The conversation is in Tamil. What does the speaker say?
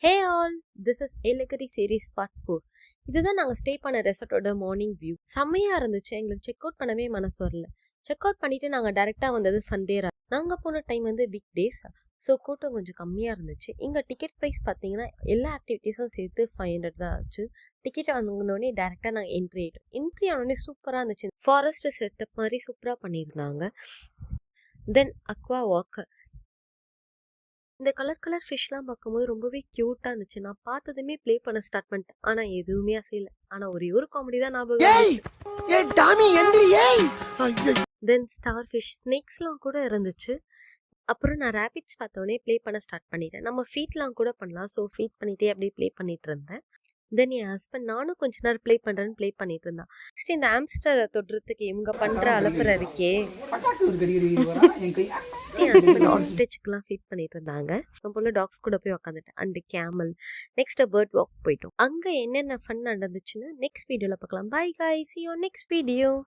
Hey all, this is Yelagiri series part 4. இதுதான் நாங்கள் ஸ்டே பண்ண ரெசார்ட்டோட மார்னிங் வியூ. செம்மையாக இருந்துச்சு. எங்களுக்கு செக் அவுட் பண்ணவே மனசு வரல. செக் அவுட் பண்ணிட்டு நாங்கள் டேரெக்டாக வந்தது சண்டே. நாங்கள் போன டைம் வந்து வீக் டேஸ், ஸோ கூட்டம் கொஞ்சம் கம்மியாக இருந்துச்சு. இங்கே டிக்கெட் ப்ரைஸ் பார்த்தீங்கன்னா எல்லா ஆக்டிவிட்டீஸும் சேர்த்து 500 தான் ஆச்சு. டிக்கெட் வாங்கினோடனே டேரெக்டாக நாங்கள் என்ட்ரி ஆனோடனே சூப்பராக இருந்துச்சு. ஃபாரஸ்ட் செட்டப் மாதிரி சூப்பராக பண்ணியிருந்தாங்க. தென் அக்வா வாக். இந்த கலர் ஃபிஷ்லாம் பார்க்கும்போது ரொம்பவே க்யூட்டாக இருந்துச்சு. நான் பார்த்ததுமே ப்ளே பண்ண ஸ்டார்ட் பண்ணிட்டேன். ஆனால் எதுவுமே அசையல. ஆனால் ஒரே ஒரு காமெடி தான் ஞாபகம். தென் ஸ்டார் ஃபிஷ், ஸ்னேக்ஸ்லாம் கூட இருந்துச்சு. அப்புறம் நான் ரேபிட்ஸ் பார்த்தோன்னே ப்ளே பண்ண ஸ்டார்ட் பண்ணிட்டேன். நம்ம ஃபீட்லாம் கூட பண்ணலாம். ஸோ ஃபீட் பண்ணிகிட்டே அப்படியே ப்ளே பண்ணிட்டு இருந்தேன். தென் என் ஹஸ்பண்ட் நானும் கொஞ்ச நேரம் ப்ளே பண்ணிட்டு இருந்தான். நெக்ஸ்ட் இந்த ஆம்ஸ்டரை தொடுறதுக்கு இவங்க பண்ணுற அலப்பறை இருக்கே. என் ஹஸ்பண்ட் ஆஸ்ட்ரிச்சுக்கெல்லாம் ஃபீட் பண்ணிட்டு இருந்தாங்க. நான் போல டாக்ஸ் கூட போய் உட்காந்துட்டேன். And camel. Next bird walk போயிட்டோம். அங்கே என்னென்ன ஃபன் நடந்துச்சுன்னு நெக்ஸ்ட் வீடியோவில் பார்க்கலாம். Bye guys, see you on next video.